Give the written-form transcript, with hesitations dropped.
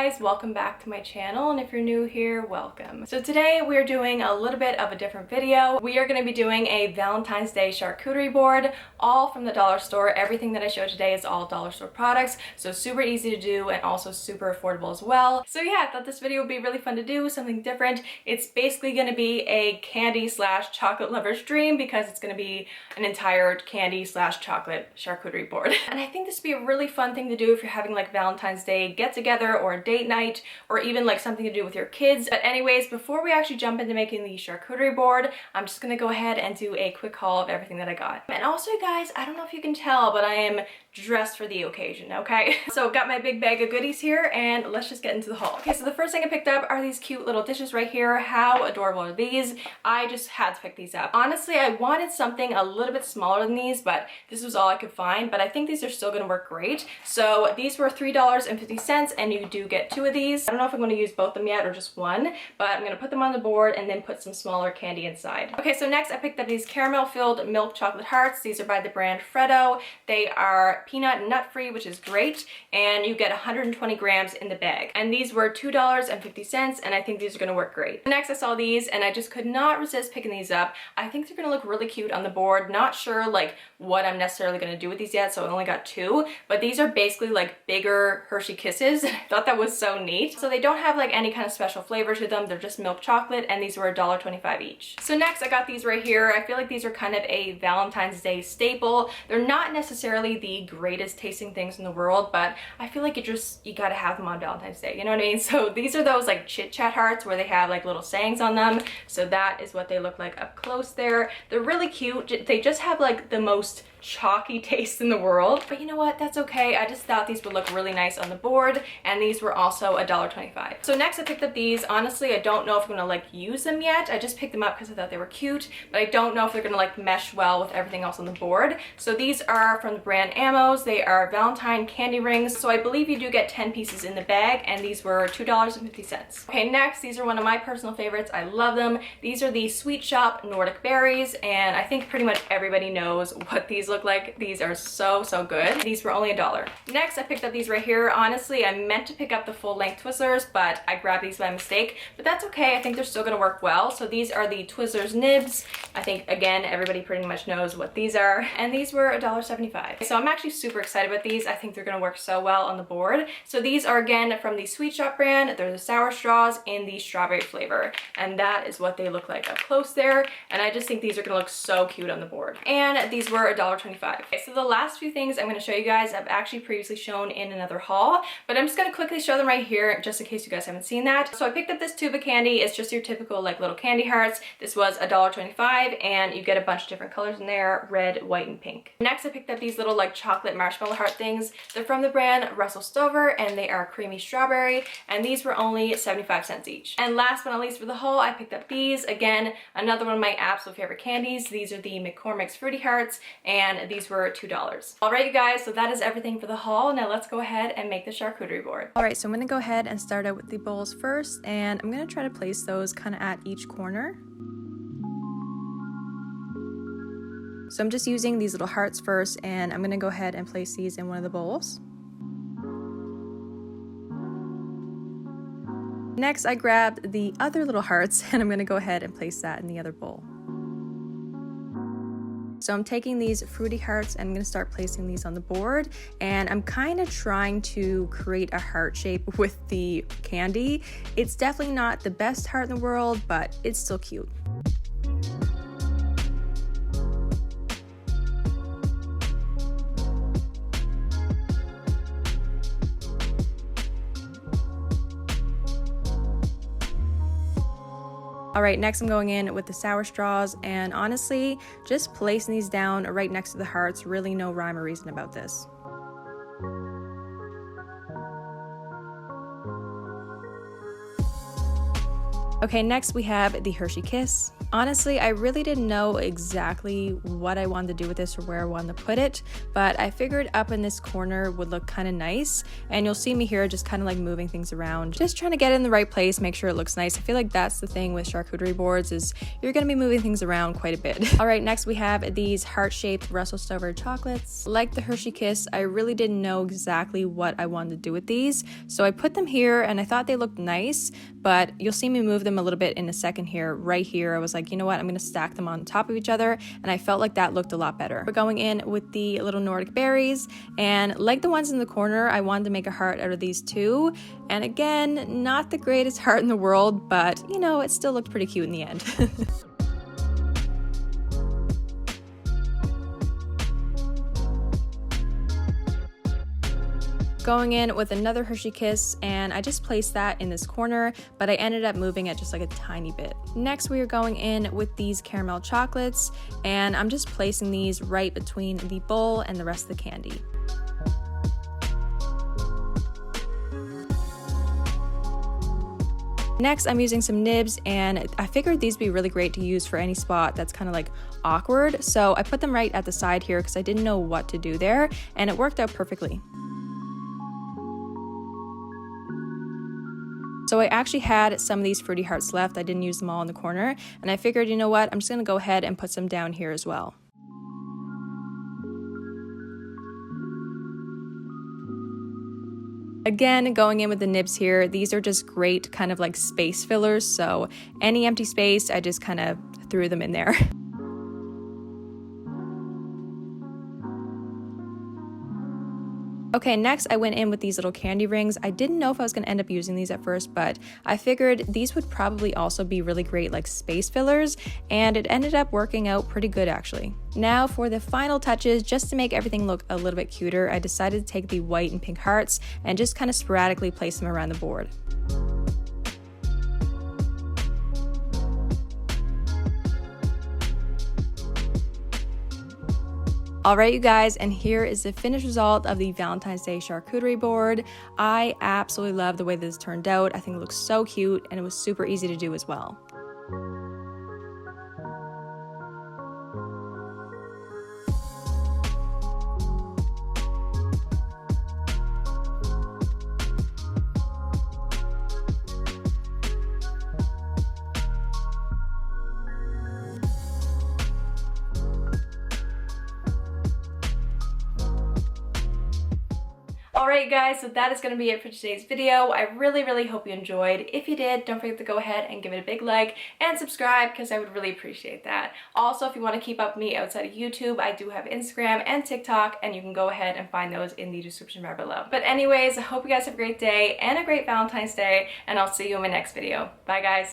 guys, welcome back to my channel, and if you're new here, welcome. So today we're doing a little bit of a different video. We are going to be doing a Valentine's Day charcuterie board, all from the dollar store. Everything that I show today is all dollar store products, so super easy to do and also super affordable as well. So yeah, I thought this video would be really fun to do, something different. It's basically going to be a candy slash chocolate lover's dream because it's going to be an entire candy slash chocolate charcuterie board. And I think this would be a really fun thing to do if you're having like Valentine's Day get together or a date night or even like something to do with your kids. But anyways, before we actually jump into making the charcuterie board, I'm just gonna go ahead and do a quick haul of everything that I got. And also guys, I don't know if you can tell, but I am dressed for the occasion, okay? So I've got my big bag of goodies here and let's just get into the haul. Okay, so the first thing I picked up are these cute little dishes right here. How adorable are these? I just had to pick these up. Honestly, I wanted something a little bit smaller than these, but this was all I could find, but I think these are still gonna work great. So these were $3.50 and you do get 2 of these. I don't know if I'm gonna use both of them yet or just one, but I'm gonna put them on the board and then put some smaller candy inside. Okay, so next I picked up these caramel filled milk chocolate hearts. These are by the brand Freddo. They are peanut and nut free, which is great, and you get 120 grams in the bag. And these were $2.50 and I think these are gonna work great. Next I saw these and I just could not resist picking these up. I think they're gonna look really cute on the board. Not sure like what I'm necessarily gonna do with these yet, so I only got 2, but these are basically like bigger Hershey Kisses. I thought that was so neat. So they don't have like any kind of special flavor to them. They're just milk chocolate and these were $1.25 each. So next I got these right here. I feel like these are kind of a Valentine's Day staple. They're not necessarily the greatest tasting things in the world, but I feel like you gotta have them on Valentine's Day, you know what I mean? So these are those like chit chat hearts where they have like little sayings on them. So that is what they look like up close there. They're really cute. They just have like the most chalky taste in the world, but you know what, that's okay. I just thought these would look really nice on the board, and these were also $1.25. So next I picked up these. Honestly, I don't know if I'm gonna like use them yet. I just picked them up because I thought they were cute, but I don't know if they're gonna like mesh well with everything else on the board. So these are from the brand Amos. They are Valentine candy rings, so I believe you do get 10 pieces in the bag, and these were $2.50. Okay, next, these are one of my personal favorites. I love them. These are the Sweet Shop Nordic Berries, and I think pretty much everybody knows what these look like. These are so good. These were only $1. Next I picked up these right here. Honestly, I meant to pick up the full length Twizzlers, but I grabbed these by mistake, but that's okay. I think they're still gonna work well. So these are the Twizzlers nibs. I think again everybody pretty much knows what these are, and these were $1.75. So I'm actually super excited about these. I think they're gonna work so well on the board. So these are again from the Sweet Shop brand. They're the sour straws in the strawberry flavor, and that is what they look like up close there, and I just think these are gonna look so cute on the board. And these were $1.25. Okay, so the last few things I'm going to show you guys I've actually previously shown in another haul, but I'm just going to quickly show them right here just in case you guys haven't seen that. So I picked up this tube of candy. It's just your typical like little candy hearts. This was $1.25 and you get a bunch of different colors in there, red, white, and pink. Next I picked up these little like chocolate marshmallow heart things. They're from the brand Russell Stover and they are creamy strawberry, and these were only 75 cents each. And last but not least for the haul, I picked up these. Again, another one of my absolute favorite candies. These are the McCormick's Fruity Hearts, and these were $2. Alright you guys, so that is everything for the haul. Now let's go ahead and make the charcuterie board. Alright, so I'm going to go ahead and start out with the bowls first, and I'm going to try to place those kind of at each corner. So I'm just using these little hearts first, and I'm going to go ahead and place these in one of the bowls. Next I grabbed the other little hearts and I'm going to go ahead and place that in the other bowl. So I'm taking these fruity hearts and I'm going to start placing these on the board, and I'm kind of trying to create a heart shape with the candy. It's definitely not the best heart in the world, but it's still cute. All right, next I'm going in with the sour straws, and honestly, just placing these down right next to the hearts, really no rhyme or reason about this. Okay, next we have the Hershey Kiss. Honestly, I really didn't know exactly what I wanted to do with this or where I wanted to put it, but I figured up in this corner would look kind of nice, and you'll see me here just kind of like moving things around, just trying to get it in the right place, make sure it looks nice. I feel like that's the thing with charcuterie boards, is you're going to be moving things around quite a bit. All right, next we have these heart-shaped Russell Stover chocolates. Like the Hershey Kiss, I really didn't know exactly what I wanted to do with these, so I put them here and I thought they looked nice, but you'll see me move them a little bit in a second here. Right here, I was like, you know what, I'm gonna stack them on top of each other, and I felt like that looked a lot better. We're going in with the little Nordic berries, and like the ones in the corner, I wanted to make a heart out of these too. And again, not the greatest heart in the world, but you know, it still looked pretty cute in the end. Going in with another Hershey Kiss, and I just placed that in this corner, but I ended up moving it just like a tiny bit. Next, we are going in with these caramel chocolates, and I'm just placing these right between the bowl and the rest of the candy. Next, I'm using some nibs, and I figured these would be really great to use for any spot that's kind of like awkward, so I put them right at the side here because I didn't know what to do there, and it worked out perfectly. So I actually had some of these fruity hearts left. I didn't use them all in the corner, and I figured, you know what, I'm just gonna go ahead and put some down here as well. Again, going in with the nibs here, these are just great kind of like space fillers, so any empty space, I just kind of threw them in there. Okay, next I went in with these little candy rings. I didn't know if I was going to end up using these at first, but I figured these would probably also be really great like space fillers, and it ended up working out pretty good actually. Now for the final touches, just to make everything look a little bit cuter, I decided to take the white and pink hearts and just kind of sporadically place them around the board. Alright you guys, and here is the finished result of the Valentine's Day charcuterie board. I absolutely love the way this turned out. I think it looks so cute, and it was super easy to do as well. Alright guys, so that is going to be it for today's video. I really hope you enjoyed. If you did, don't forget to go ahead and give it a big like and subscribe because I would really appreciate that. Also, if you want to keep up with me outside of YouTube, I do have Instagram and TikTok, and you can go ahead and find those in the description bar below. But anyways, I hope you guys have a great day and a great Valentine's Day, and I'll see you in my next video. Bye guys!